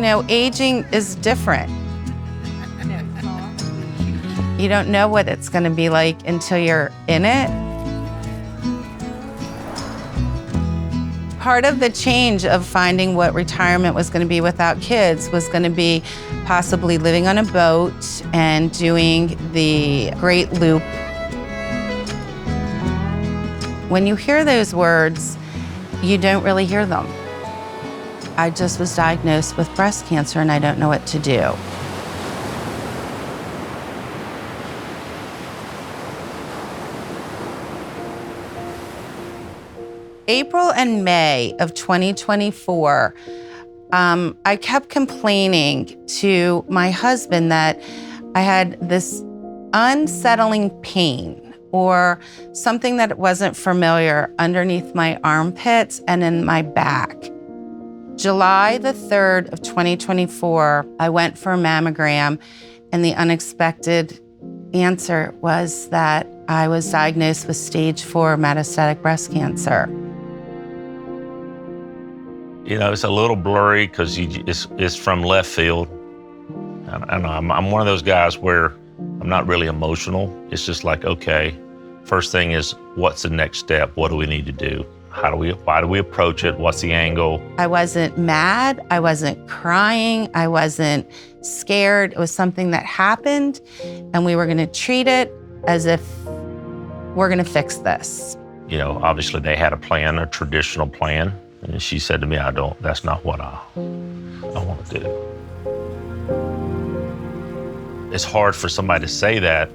aging is different. You don't know what it's going to be like until you're in it. Part of the change of finding what retirement was going to be without kids was going to be possibly living on a boat and doing the Great Loop. When you hear those words, you don't really hear them. I just was diagnosed with breast cancer and I don't know what to do. April and May of 2024, I kept complaining to my husband that I had this unsettling pain or something that wasn't familiar underneath my armpits and in my back. July the 3rd of 2024, I went for a mammogram and the unexpected answer was that I was diagnosed with stage 4 metastatic breast cancer. It's a little blurry because it's from left field. I'm one of those guys where I'm not really emotional. It's just like, okay, first thing is, what's the next step? What do we need to do? Why do we approach it? What's the angle? I wasn't mad. I wasn't crying. I wasn't scared. It was something that happened and we were going to treat it as if we're going to fix this. Obviously they had a plan, a traditional plan. And she said to me, that's not what I want to do. It's hard for somebody to say that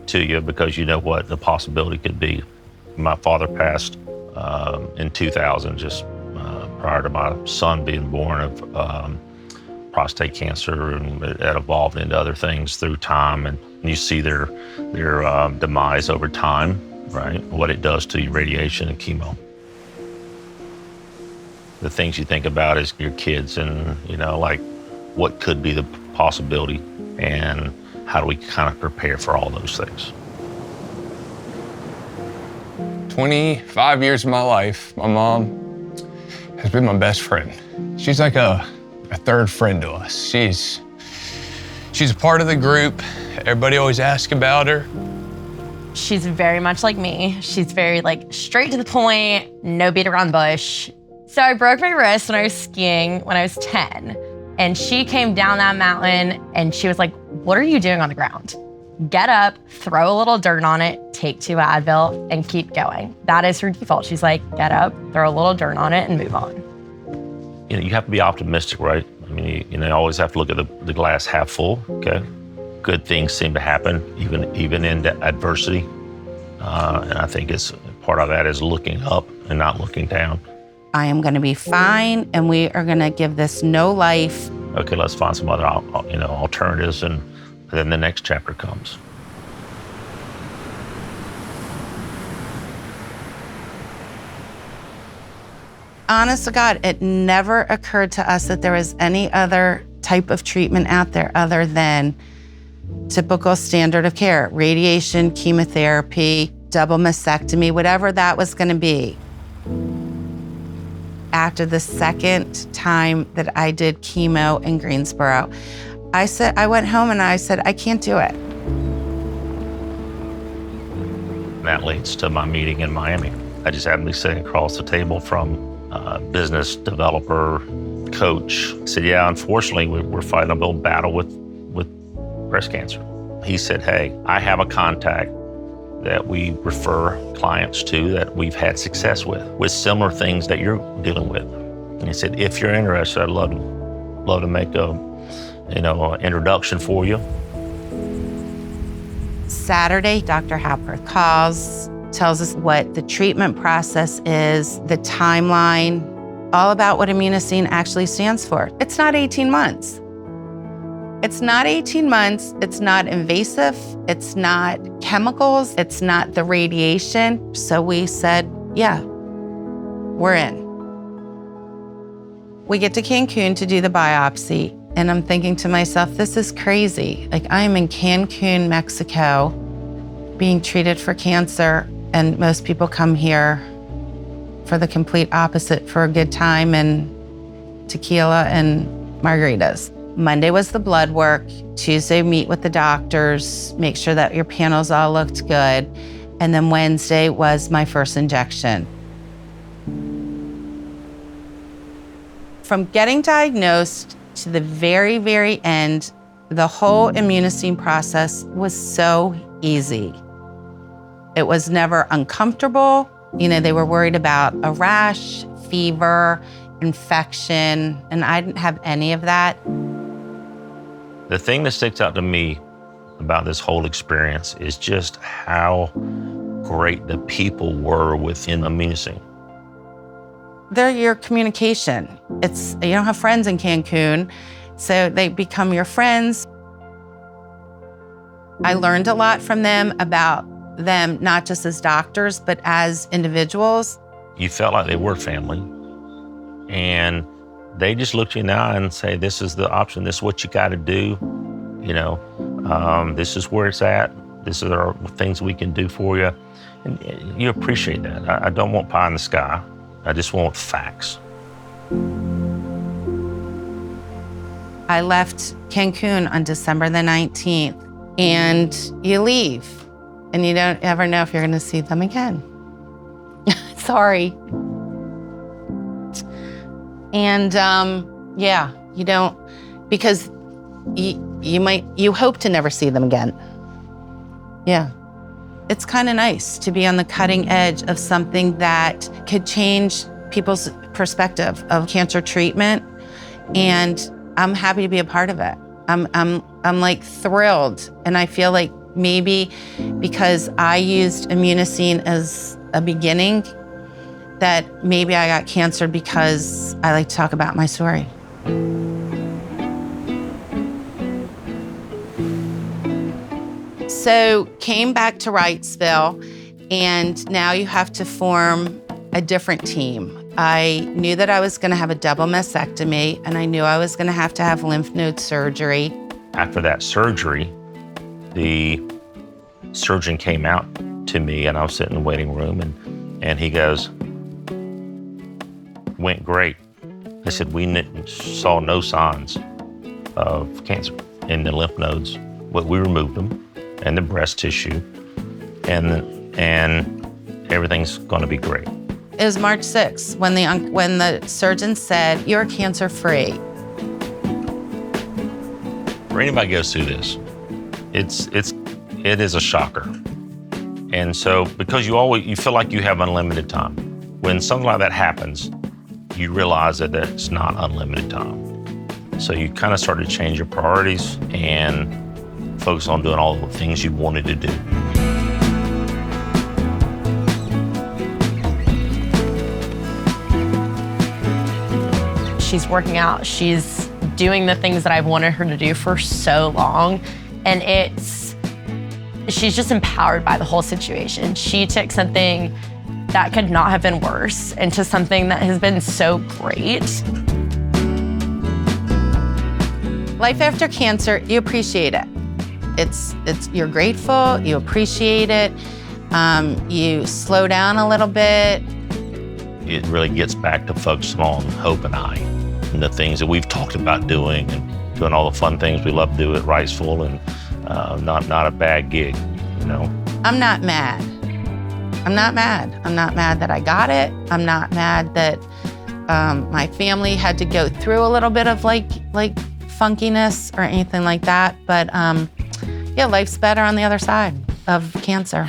to you because you know what the possibility could be. My father passed in 2000, just prior to my son being born, of prostate cancer, and it evolved into other things through time. And you see their demise over time, right? What it does to you, radiation and chemo. The things you think about is your kids and, like what could be the possibility and how do we kind of prepare for all those things. 25 years of my life, my mom has been my best friend. She's like a third friend to us. She's a part of the group. Everybody always asks about her. She's very much like me. She's very straight to the point, no beat around the bush. So I broke my wrist when I was skiing when I was 10. And she came down that mountain and she was like, what are you doing on the ground? Get up, throw a little dirt on it, take 2 Advil, and keep going. That is her default. She's like, get up, throw a little dirt on it, and move on. You have to be optimistic, right? I mean, you always have to look at the glass half full, okay? Good things seem to happen, even in adversity. And I think part of that is looking up and not looking down. I am going to be fine, and we are going to give this no life. Okay, let's find some other alternatives, and then the next chapter comes. Honest to God, it never occurred to us that there was any other type of treatment out there other than typical standard of care, radiation, chemotherapy, double mastectomy, whatever that was going to be. After the second time that I did chemo in Greensboro, I went home and I said, I can't do it. That leads to my meeting in Miami. I just happened to be sitting across the table from a business developer, coach. I said, yeah, unfortunately, we're fighting a little battle with breast cancer. He said, hey, I have a contact that we refer clients to that we've had success with similar things that you're dealing with. And he said, if you're interested, I'd love to make an introduction for you. Saturday, Dr. Halpert calls, tells us what the treatment process is, the timeline, all about what Immunocine actually stands for. It's not 18 months. It's not 18 months, it's not invasive, it's not chemicals, it's not the radiation. So we said, yeah, we're in. We get to Cancun to do the biopsy, and I'm thinking to myself, this is crazy. I am in Cancun, Mexico, being treated for cancer, and most people come here for the complete opposite, for a good time and tequila and margaritas. Monday was the blood work. Tuesday, meet with the doctors, make sure that your panels all looked good. And then Wednesday was my first injection. From getting diagnosed to the very, very end, the whole Immunocine process was so easy. It was never uncomfortable. You know, they were worried about a rash, fever, infection, and I didn't have any of that. The thing that sticks out to me about this whole experience is just how great the people were within Immunocine. They're your communication. You don't have friends in Cancun, so they become your friends. I learned a lot from them about them, not just as doctors, but as individuals. You felt like they were family, and they just looked you in the eye and say, this is the option, this is what you gotta do, you know, this is where it's at, this are the things we can do for you. And you appreciate that. I don't want pie in the sky, I just want facts. I left Cancun on December the 19th, and you leave, and you don't ever know if you're gonna see them again. Sorry. And yeah, you don't, because you hope to never see them again. Yeah. It's kind of nice to be on the cutting edge of something that could change people's perspective of cancer treatment. And I'm happy to be a part of it. I'm like thrilled. And I feel like maybe because I used Immunocine as a beginning, that maybe I got cancer because I like to talk about my story. So came back to Wrightsville, and now you have to form a different team. I knew that I was gonna have a double mastectomy, and I knew I was gonna have lymph node surgery. After that surgery, the surgeon came out to me, and I was sitting in the waiting room, and he goes, went great. I said, we saw no signs of cancer in the lymph nodes, but we removed them, and the breast tissue, and everything's gonna be great. It was March 6th when the surgeon said, you're cancer-free. For anybody who goes through this, it is a shocker. And so, because you feel like you have unlimited time. When something like that happens, you realize that it's not unlimited time. So you kind of start to change your priorities and focus on doing all the things you wanted to do. She's working out, she's doing the things that I've wanted her to do for so long, and she's just empowered by the whole situation. She took something that could not have been worse into something that has been so great. Life after cancer, you appreciate it. You're grateful, you appreciate it, you slow down a little bit. It really gets back to focusing on Hope and I, and the things that we've talked about doing, and doing all the fun things we love to do at Wrightsville, and not a bad gig, you know. I'm not mad. I'm not mad. I'm not mad that I got it. I'm not mad that my family had to go through a little bit of like funkiness or anything like that. But yeah, life's better on the other side of cancer.